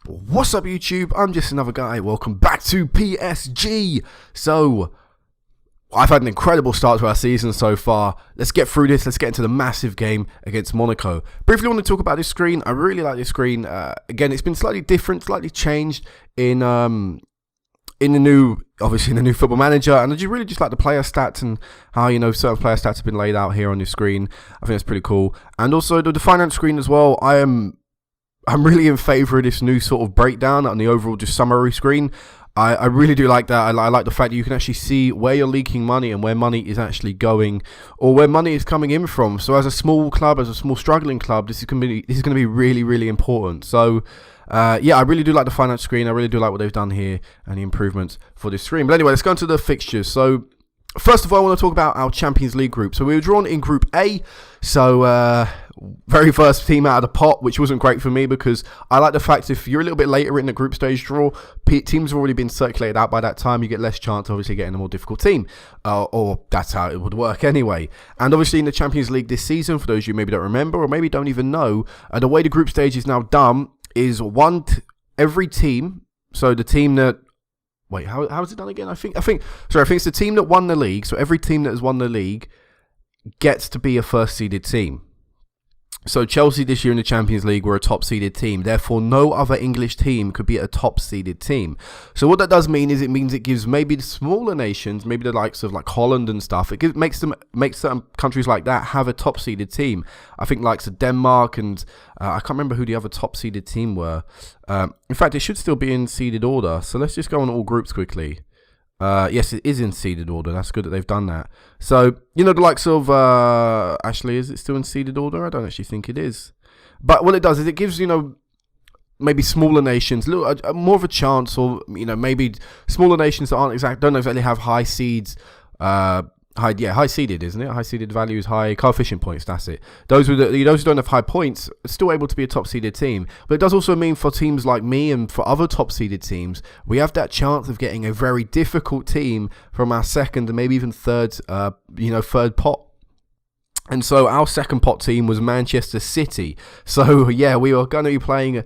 What's up, YouTube? I'm just another guy. Welcome back to PSG. So, I've had an incredible start to our season so far. Let's get through this. Let's get into the massive game against Monaco. Briefly, I want to talk about this screen. I really like this screen. Again, it's been slightly different, slightly changed in the new Football Manager, and I really just like the player stats and how certain player stats have been laid out here on this screen. I think that's pretty cool. And also the finance screen as well. I'm really in favour of this new sort of breakdown on the overall just summary screen. I really do like that. I like the fact that you can actually see where you're leaking money and where money is actually going, or where money is coming in from. So as a small club, as a small struggling club, this is going to be really, really important. So yeah, I really do like the finance screen. I really do like what they've done here and the improvements for this screen. But anyway, let's go into the fixtures. So first of all, I want to talk about our Champions League group. So we were drawn in Group A. So very first team out of the pot, which wasn't great for me because I like the fact if you're a little bit later in the group stage draw, teams have already been circulated out by that time. You get less chance, obviously, getting a more difficult team. Or that's how it would work anyway. And obviously in the Champions League this season, for those of you maybe don't remember or maybe don't even know, the way the group stage is now done is every team. So the team that how is it done again? I think it's the team that won the league. So every team that has won the league gets to be a first seeded team. So Chelsea this year in the Champions League were a top seeded team. Therefore, no other English team could be a top seeded team. So what that does mean is it gives maybe the smaller nations, maybe the likes of like Holland and stuff, makes certain countries like that have a top seeded team. I think likes of Denmark and I can't remember who the other top seeded team were. In fact, it should still be in seeded order. So let's just go on all groups quickly. Yes, it is in seeded order. That's good that they've done that. So, the likes of, actually, is it still in seeded order? I don't actually think it is. But what it does is it gives, maybe smaller nations more of a chance, or, maybe smaller nations that don't exactly have high seeds, high seeded, isn't it? High seeded values, high coefficient points. That's it. Those who don't have high points are still able to be a top seeded team. But it does also mean for teams like me and for other top seeded teams, we have that chance of getting a very difficult team from our second and maybe even third pot. And so our second pot team was Manchester City. So yeah, we are going to be playing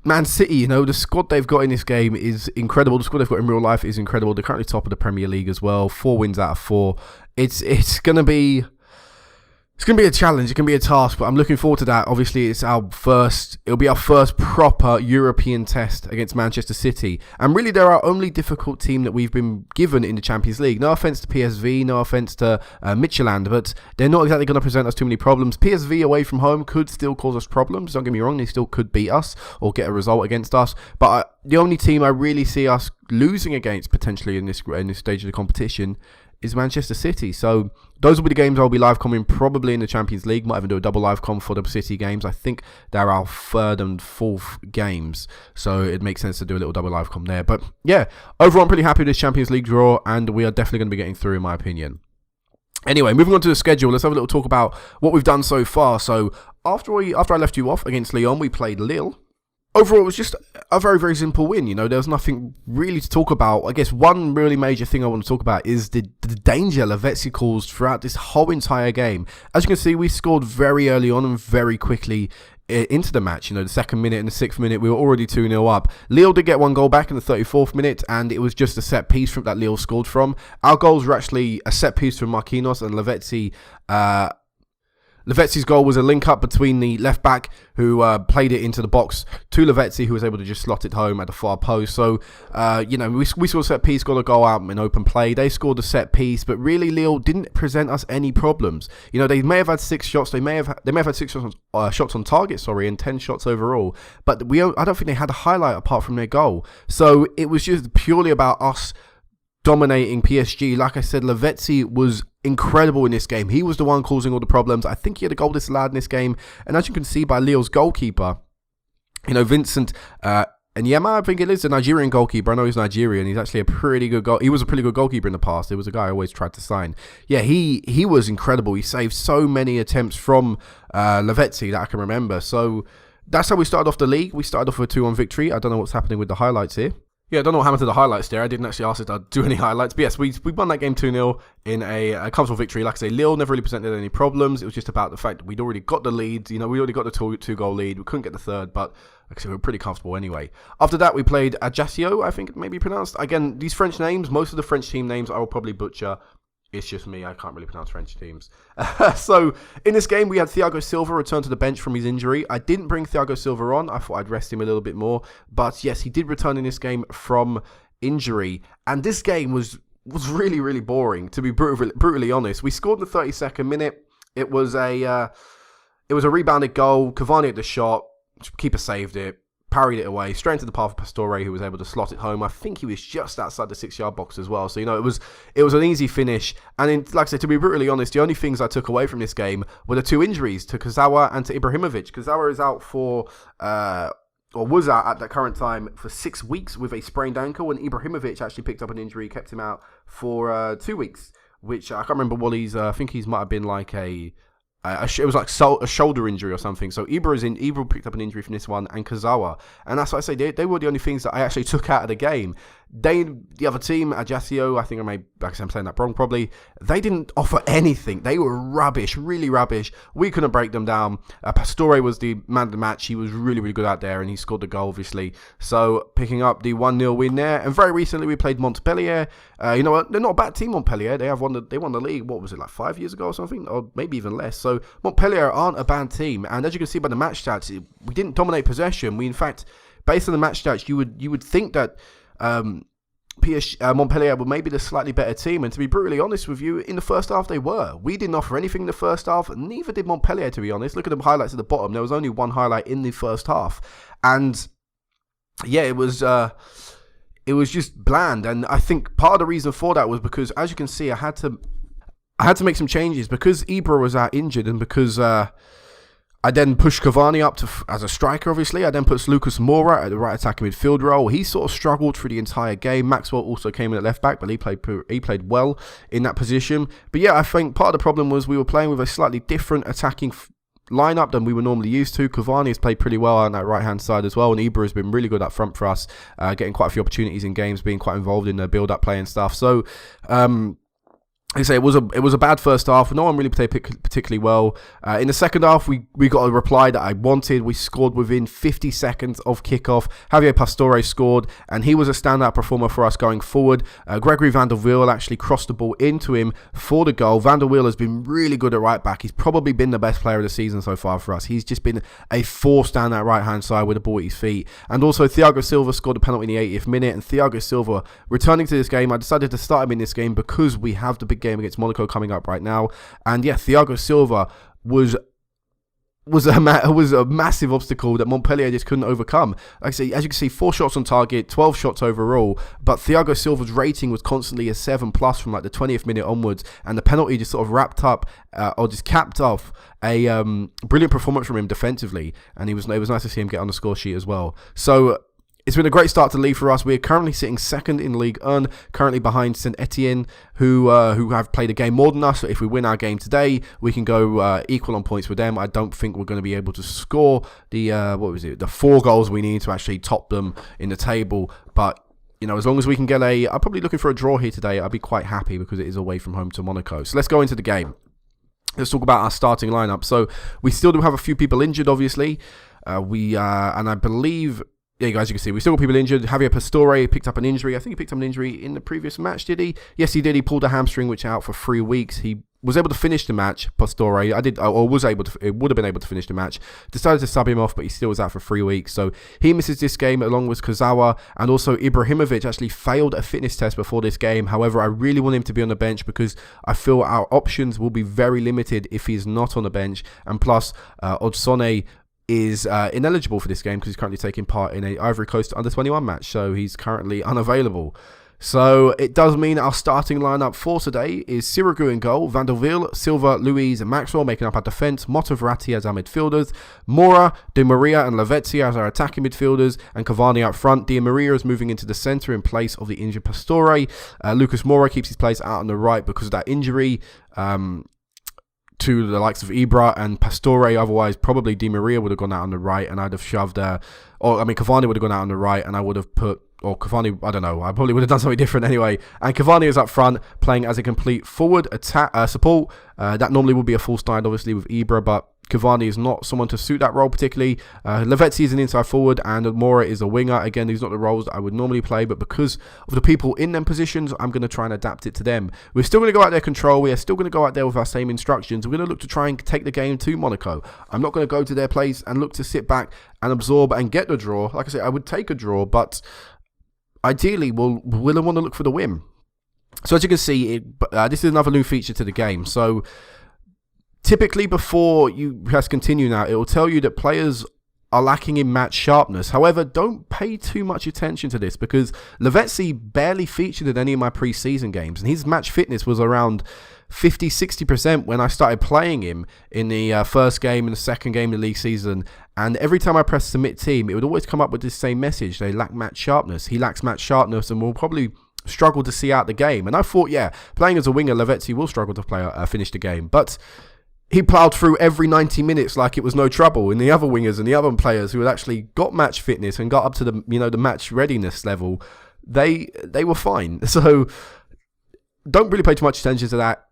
Man City. The squad they've got in this game is incredible. The squad they've got in real life is incredible. They're currently top of the Premier League as well. 4 wins out of 4. It's going to be a challenge. It can be a task, but I'm looking forward to that. Obviously, it'll be our first proper European test against Manchester City. And really, they're our only difficult team that we've been given in the Champions League. No offense to PSV, no offense to Midtjylland, but they're not exactly going to present us too many problems. PSV away from home could still cause us problems. Don't get me wrong, they still could beat us or get a result against us. But the only team I really see us losing against potentially in this stage of the competition is Manchester City. So those will be the games I'll be live comming probably in the Champions League. Might even do a double live com for the City games. I think they're our third and fourth games, so it makes sense to do a little double live com there. But yeah, overall I'm pretty happy with this Champions League draw, and we are definitely going to be getting through in my opinion. Anyway, moving on to the schedule, let's have a little talk about what we've done so far. So after I left you off against Lyon, we played Lille. Overall, it was just a very, very simple win. There was nothing really to talk about. I guess one really major thing I want to talk about is the danger Lavezzi caused throughout this whole entire game. As you can see, we scored very early on and very quickly into the match. The second minute and the 6th minute, we were already 2-0 up. Lille did get one goal back in the 34th minute, and it was just a set piece from that Lille scored from. Our goals were actually a set piece from Marquinhos, and Lavezzi's goal was a link-up between the left-back who played it into the box to Lavezzi, who was able to just slot it home at the far post. So, we scored a set-piece, got a goal out in open play. They scored a set-piece, but really Lille didn't present us any problems. They may have had 6 shots. They may have had 6 shots on target, and 10 shots overall. But I don't think they had a highlight apart from their goal. So it was just purely about us dominating PSG. Like I said, Lavezzi was incredible in this game. He was the one causing all the problems. I think he had a goal disallowed in this game. And as you can see by Lille's goalkeeper, Vincent Nyema, I think it is, the Nigerian goalkeeper. I know he's Nigerian. He's actually a pretty good He was a pretty good goalkeeper in the past. It was a guy I always tried to sign. Yeah, he was incredible. He saved so many attempts from Lavezzi that I can remember. So that's how we started off the league. We started off with a 2-1 victory. I don't know what's happening with the highlights here. Yeah, I don't know what happened to the highlights there. I didn't actually ask it to do any highlights. But yes, we won that game 2-0 in a comfortable victory. Like I say, Lille never really presented any problems. It was just about the fact that we'd already got the lead. We'd already got the two-goal lead. We couldn't get the third, but because we were pretty comfortable anyway. After that, we played Ajaccio, I think it may be pronounced. Again, these French names, most of the French team names I will probably butcher. It's just me, I can't really pronounce French teams. So, in this game, we had Thiago Silva return to the bench from his injury. I didn't bring Thiago Silva on. I thought I'd rest him a little bit more. But yes, he did return in this game from injury. And this game was really, really boring, to be brutally honest. We scored in the 32nd minute. It was a rebounded goal. Cavani had the shot. Keeper saved it. Parried it away, straight into the path of Pastore, who was able to slot it home. I think he was just outside the 6-yard box as well. So, it was an easy finish. And like I said, to be brutally honest, the only things I took away from this game were the 2 injuries to Kurzawa and to Ibrahimovic. Kurzawa is out or was out at the current time for 6 weeks with a sprained ankle, and Ibrahimovic actually picked up an injury, kept him out for 2 weeks, which I can't remember what I think he might have been like it was like a shoulder injury or something. So Ibra picked up an injury from this one, and Kurzawa. And that's why I say they were the only things that I actually took out of the game. The other team, Ajaccio, I think I'm saying that wrong probably, they didn't offer anything. They were rubbish, really rubbish. We couldn't break them down. Pastore was the man of the match. He was really, really good out there, and he scored the goal, obviously. So picking up the 1-0 win there. And very recently we played Montpellier. You know what? They're not a bad team, Montpellier. They won the league, what was it, like 5 years ago or something? Or maybe even less. So Montpellier aren't a bad team. And as you can see by the match stats, we didn't dominate possession. We, in fact, based on the match stats, you would think that Montpellier were maybe the slightly better team, and to be brutally honest with you, in the first half they were. We didn't offer anything in the first half, neither did Montpellier, to be honest. Look at the highlights at the bottom. There was only one highlight in the first half, and yeah, it was just bland. And I think part of the reason for that was because, as you can see, I had to make some changes because Ibra was out injured, and because I then pushed Cavani up as a striker, obviously. I then put Lucas Moura at the right attacking midfield role. He sort of struggled through the entire game. Maxwell also came in at left back, but he played well in that position. But yeah, I think part of the problem was we were playing with a slightly different attacking lineup than we were normally used to. Cavani has played pretty well on that right-hand side as well, and Ibra has been really good up front for us, getting quite a few opportunities in games, being quite involved in the build-up play and stuff. So, like I say, it was a bad first half. No one really played particularly well. In the second half, we got a reply that I wanted. We scored within 50 seconds of kickoff. Javier Pastore scored, and he was a standout performer for us going forward. Gregory Van der Wiel actually crossed the ball into him for the goal. Van der Wiel has been really good at right back. He's probably been the best player of the season so far for us. He's just been a force down that right-hand side with the ball at his feet. And also, Thiago Silva scored a penalty in the 80th minute, and Thiago Silva returning to this game. I decided to start him in this game because we have the big game against Monaco coming up right now, and yeah, Thiago Silva was a massive obstacle that Montpellier just couldn't overcome. Like I say, as you can see, 4 shots on target, 12 shots overall, but Thiago Silva's rating was constantly a 7+ from like the 20th minute onwards, and the penalty just sort of wrapped up or just capped off a brilliant performance from him defensively, and it was nice to see him get on the score sheet as well. So it's been a great start to league for us. We are currently sitting second in Ligue 1, currently behind Saint Etienne, who have played a game more than us. So if we win our game today, we can go equal on points with them. I don't think we're going to be able to score the 4 goals we need to actually top them in the table. But as long as we can get I'm probably looking for a draw here today. I'd be quite happy because it is away from home to Monaco. So let's go into the game. Let's talk about our starting lineup. So we still do have a few people injured, obviously. And I believe, yeah, guys, you can see we still got people injured. Javier Pastore picked up an injury. I think he picked up an injury in the previous match, did he? Yes, he did. He pulled a hamstring, which out for 3 weeks. He was able to finish the match, Pastore. It would have been able to finish the match. Decided to sub him off, but he still was out for 3 weeks. So he misses this game along with Kurzawa, and also Ibrahimovic actually failed a fitness test before this game. However, I really want him to be on the bench because I feel our options will be very limited if he's not on the bench. And plus, Odsone is ineligible for this game because he's currently taking part in a Ivory Coast under-21 match, so he's currently unavailable. So it does mean our starting lineup for today is Sirigu in goal, Van der Wiel, Silva, Luiz and Maxwell making up our defence, Motta Verratti as our midfielders, Moura, Di Maria and Lavezzi as our attacking midfielders, and Cavani up front. Di Maria is moving into the centre in place of the injured Pastore. Lucas Moura keeps his place out on the right because of that injury to the likes of Ibra and Pastore. Otherwise, probably Di Maria would have gone out on the right, and I'd have shoved Cavani would have gone out on the right, and I would have put, or Cavani, I don't know, I probably would have done something different anyway. And Cavani is up front, playing as a complete forward attack support. That normally would be a full side, obviously, with Ibra, but Cavani is not someone to suit that role particularly. Lavezzi is an inside forward and Mora is a winger. Again, these are not the roles that I would normally play, but because of the people in them positions, I'm going to try and adapt it to them. We're still going to go out there control. We are still going to go out there with our same instructions. We're going to look to try and take the game to Monaco. I'm not going to go to their place and look to sit back and absorb and get the draw. Like I said, I would take a draw, but ideally we'll want to look for the win. So as you can see, this is another new feature to the game. So typically, before you press continue now, it will tell you that players are lacking in match sharpness. However, don't pay too much attention to this because Lavezzi barely featured in any of my pre-season games, and his match fitness was around 50-60% when I started playing him in the first game and the second game of the league season. And every time I pressed submit team, it would always come up with this same message: they lack match sharpness. He lacks match sharpness and will probably struggle to see out the game. And I thought, yeah, playing as a winger, Lavezzi will struggle to finish the game, but he ploughed through every 90 minutes like it was no trouble. And the other wingers and the other players who had actually got match fitness and got up to the match readiness level, they were fine. So don't really pay too much attention to that.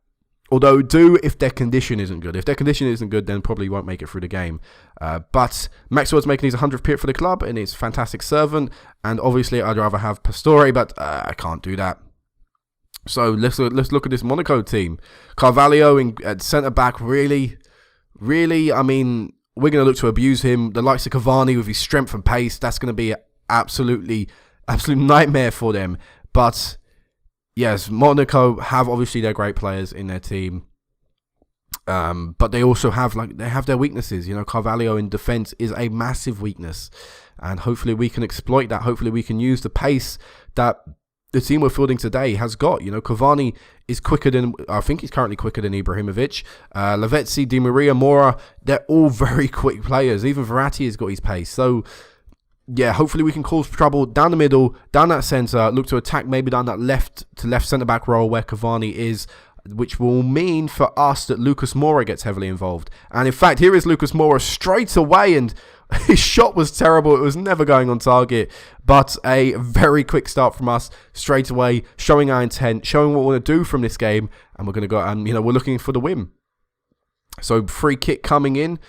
Although do if their condition isn't good. If their condition isn't good, then probably won't make it through the game. But Maxwell's making his 100th pit for the club and he's a fantastic servant. And obviously I'd rather have Pastore, but I can't do that. So let's look at this Monaco team. Carvalho at centre-back, really, I mean, we're going to look to abuse him. The likes of Cavani with his strength and pace, that's going to be absolute nightmare for them. But yes, Monaco have obviously their great players in their team. But they also have their weaknesses. Carvalho in defence is a massive weakness. And hopefully we can exploit that. Hopefully we can use the pace that the team we're fielding today has got. Cavani is quicker than, I think he's currently quicker than Ibrahimovic. Lavezzi, Di Maria, Mora, they're all very quick players. Even Verratti has got his pace. So, yeah, hopefully we can cause trouble down the middle, down that centre, look to attack maybe down that left centre-back role where Cavani is, which will mean for us that Lucas Moura gets heavily involved. And in fact, here is Lucas Moura straight away, and his shot was terrible. It was never going on target, but a very quick start from us straight away, showing our intent, showing what we want to do from this game, and we're going to go and we're looking for the win. So free kick coming in.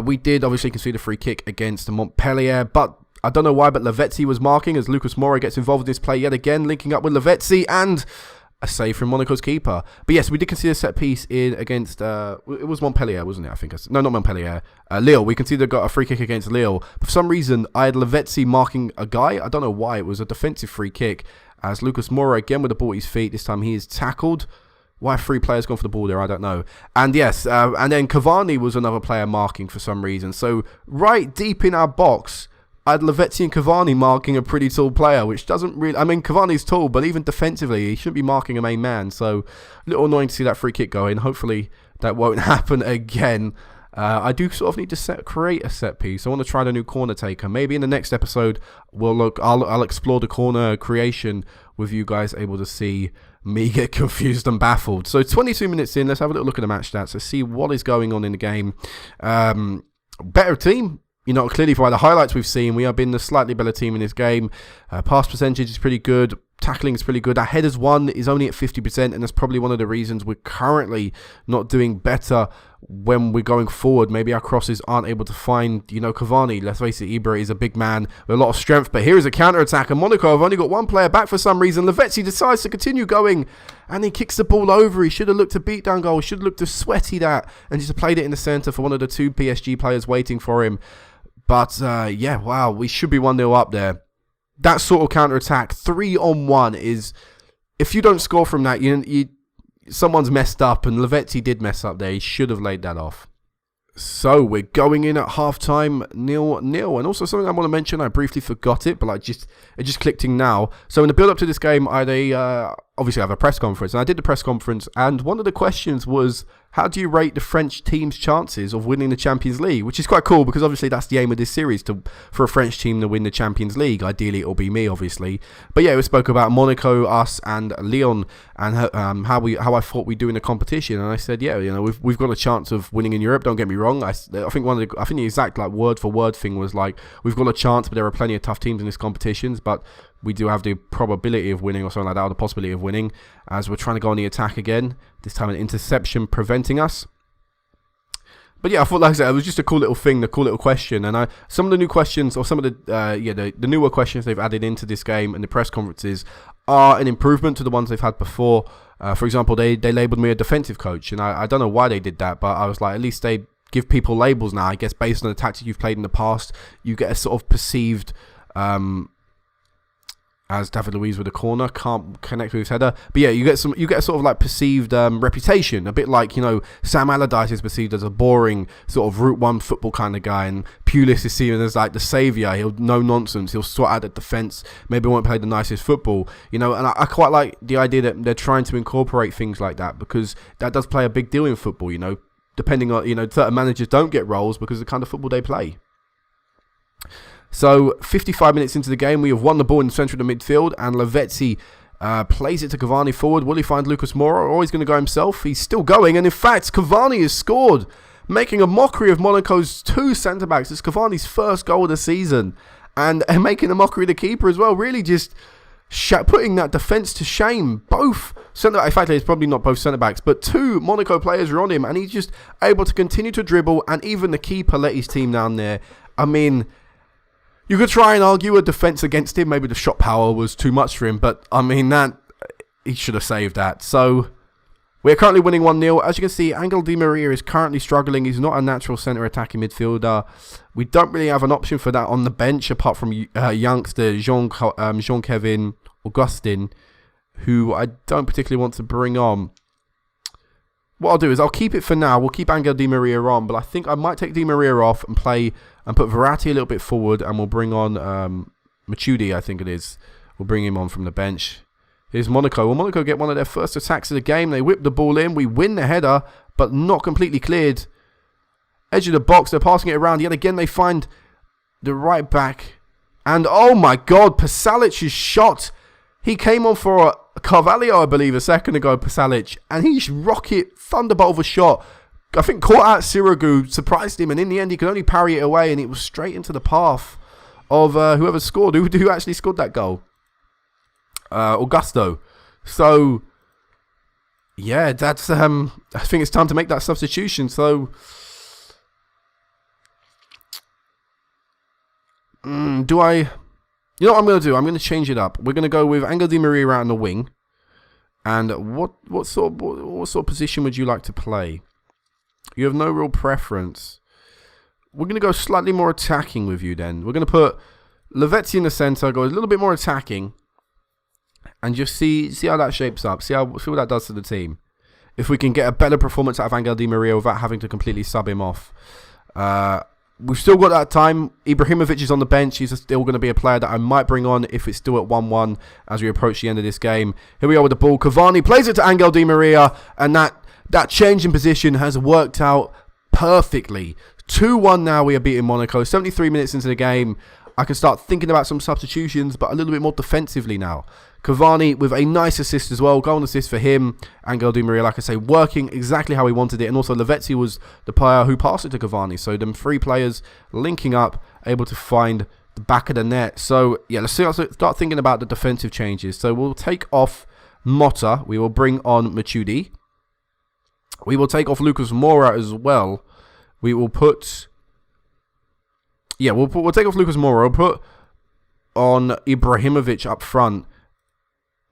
We did obviously concede a free kick against Montpellier, but I don't know why, but Lavezzi was marking as Lucas Moura gets involved in this play yet again, linking up with Lavezzi and a save from Monaco's keeper. But yes, we did concede a set piece in against, it was Montpellier, wasn't it? I think. No, not Montpellier. Lille. We conceded got a free kick against Lille. For some reason, I had Lavezzi marking a guy. I don't know why. It was a defensive free kick as Lucas Moura again with the ball at his feet. This time he is tackled. Why 3 players gone for the ball there, I don't know. And yes, and then Cavani was another player marking for some reason. So right deep in our box, I had Lavezzi and Cavani marking a pretty tall player, which doesn't really... I mean, Cavani's tall, but even defensively, he shouldn't be marking a main man. So, a little annoying to see that free kick go in. Hopefully, that won't happen again. I do sort of need to create a set piece. I want to try the new corner taker. Maybe in the next episode, I'll explore the corner creation with you guys able to see me get confused and baffled. So, 22 minutes in, let's have a little look at the match stats. Let's see what is going on in the game. Better team. Clearly by the highlights we've seen, we have been the slightly better team in this game. Pass percentage is pretty good. Tackling is pretty good. Our headers won is only at 50%, and that's probably one of the reasons we're currently not doing better when we're going forward. Maybe our crosses aren't able to find, Cavani. Let's face it, Ibra is a big man with a lot of strength, but here is a counter-attack, and Monaco have only got 1 player back for some reason. Lavezzi decides to continue going, and he kicks the ball over. He should have looked to beat down goal. He should have looked to sweaty that, and just played it in the centre for one of the 2 PSG players waiting for him. But, yeah, wow, we should be 1-0 up there. That sort of counter-attack, 3-on-1 is... If you don't score from that, someone's messed up, and Lavezzi did mess up there. He should have laid that off. So, we're going in at half-time, 0-0. And also something I want to mention, I briefly forgot it, but it just clicked in now. So, in the build-up to this game, obviously I have a press conference, and I did the press conference, and one of the questions was, how do you rate the French team's chances of winning the Champions League? Which is quite cool, because obviously that's the aim of this series, for a French team to win the Champions League. Ideally, it'll be me, obviously. But yeah, we spoke about Monaco, us, and Lyon, and how I thought we'd do in the competition. And I said, yeah, we've got a chance of winning in Europe. Don't get me wrong. I think the exact word for word thing was we've got a chance, but there are plenty of tough teams in this competitions. But we do have the probability of winning or something like that, or the possibility of winning, as we're trying to go on the attack again. This time an interception preventing us. But yeah, I thought, like I said, it was just a cool little thing, the cool little question. And some of the new questions, or some of the newer questions they've added into this game and the press conferences are an improvement to the ones they've had before. For example, they labelled me a defensive coach, and I don't know why they did that, but I was like, at least they give people labels now. I guess based on the tactic you've played in the past, you get a sort of perceived, as David Luiz with a corner, can't connect with his header. But yeah, you get a sort of like perceived reputation, a bit like, Sam Allardyce is perceived as a boring sort of Route 1 football kind of guy, and Pulis is seen as like the saviour. He'll no nonsense, he'll sort out the defence, maybe won't play the nicest football, and I quite like the idea that they're trying to incorporate things like that, because that does play a big deal in football, depending on, certain managers don't get roles because of the kind of football they play. So, 55 minutes into the game, we have won the ball in the centre of the midfield, and Lavezzi plays it to Cavani forward. Will he find Lucas Moura, or he's going to go himself? He's still going, and in fact, Cavani has scored, making a mockery of Monaco's two centre-backs. It's Cavani's first goal of the season, and making a mockery of the keeper as well, really just putting that defence to shame. Both centre-backs, in fact, it's probably not both centre-backs, but two Monaco players are on him, and he's just able to continue to dribble, and even the keeper let his team down there. I mean, you could try and argue a defence against him. Maybe the shot power was too much for him. But, I mean, that he should have saved that. So, we're currently winning 1-0. As you can see, Angel Di Maria is currently struggling. He's not a natural centre attacking midfielder. We don't really have an option for that on the bench, apart from youngster Jean-Kevin Augustin, who I don't particularly want to bring on. What I'll do is I'll keep it for now. We'll keep Angel Di Maria on, but I think I might take Di Maria off and play and put Verratti a little bit forward, and we'll bring on Matuidi, I think it is. We'll bring him on from the bench. Here's Monaco. Will Monaco get one of their first attacks of the game? They whip the ball in. We win the header, but not completely cleared. Edge of the box. They're passing it around. Yet again, they find the right back. And oh my God, Pasalic's shot. He came on for a Carvalho, I believe, a second ago, Pasalic, and he rocket thunderbolt of a shot. I think caught out Sirigu, surprised him, and in the end he could only parry it away, and it was straight into the path of whoever scored. Who actually scored that goal? Augusto. So, yeah, that's I think it's time to make that substitution. So, do I? You know what I'm going to do? I'm going to change it up. We're going to go with Angel Di Maria out on the wing. And what sort of position would you like to play? You have no real preference. We're going to go slightly more attacking with you then. We're going to put Lavezzi in the centre, go a little bit more attacking, and just see how that shapes up. See what that does to the team. If we can get a better performance out of Angel Di Maria without having to completely sub him off. We've still got that time. Ibrahimovic is on the bench. He's still going to be a player that I might bring on if it's still at 1-1 as we approach the end of this game. Here we are with the ball. Cavani plays it to Angel Di Maria, and that change in position has worked out perfectly. 2-1 now. We are beating Monaco. 73 minutes into the game. I can start thinking about some substitutions, but a little bit more defensively now. Cavani with a nice assist as well. Goal and assist for him. Angel Di Maria, like I say, working exactly how he wanted it. And also Lavezzi was the player who passed it to Cavani. So them three players linking up, able to find the back of the net. So yeah, let's start thinking about the defensive changes. So we'll take off Motta. We will bring on Matuidi. We will take off Lucas Moura as well. We will put... Yeah, we'll take off Lucas Moura. We'll put on Ibrahimovic up front.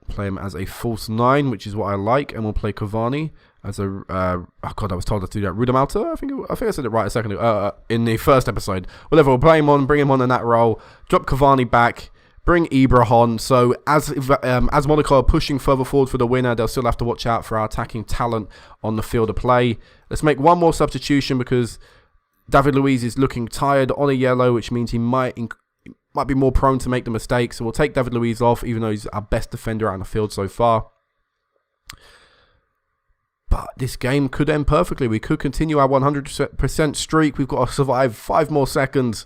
Play him as a false 9, which is what I like, and we'll play Cavani as a oh god, I was told to do that. Rudamalta, I think I said it right a second ago, in the first episode. Whatever, we'll play him on, bring him on in that role, drop Cavani back, bring Ibra on. So as Monaco are pushing further forward for the winner, they'll still have to watch out for our attacking talent on the field of play. Let's make one more substitution because David Luiz is looking tired on a yellow, which means he might be more prone to make the mistake. So we'll take David Luiz off, even though he's our best defender out on the field so far. But this game could end perfectly. We could continue our 100% streak. We've got to survive 5 more seconds.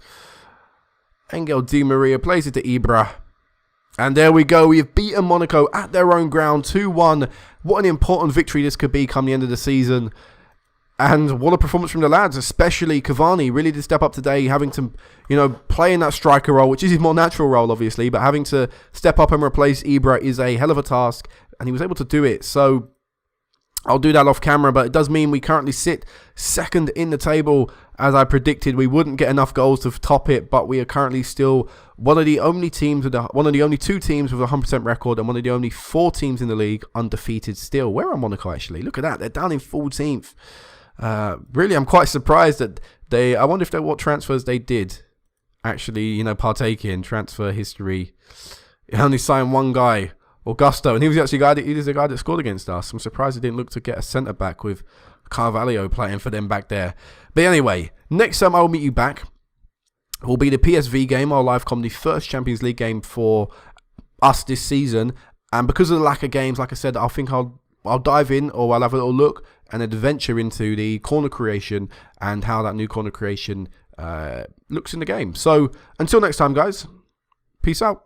Angel Di Maria plays it to Ibra. And there we go. We have beaten Monaco at their own ground, 2-1. What an important victory this could be come the end of the season. And what a performance from the lads, especially Cavani. Really did step up today, having to, play in that striker role, which is his more natural role, obviously. But having to step up and replace Ibra is a hell of a task. And he was able to do it. So, I'll do that off camera, but it does mean we currently sit second in the table. As I predicted, we wouldn't get enough goals to top it, but we are currently still one of the only teams one of the only 2 teams with a 100% record, and one of the only 4 teams in the league undefeated still. Where are Monaco actually? Look at that, they're down in 14th. Really, I'm quite surprised that I wonder if what transfers they did actually, partake in transfer history. He only signed one guy, Augusto, and he was actually the guy that scored against us. I'm surprised he didn't look to get a centre back with Carvalho playing for them back there. But anyway, next time I'll meet you back will be the PSV game, our live comedy first Champions League game for us this season. And because of the lack of games, like I said, I think I'll dive in, or I'll have a little look and adventure into the corner creation and how that new corner creation looks in the game. So until next time, guys, peace out.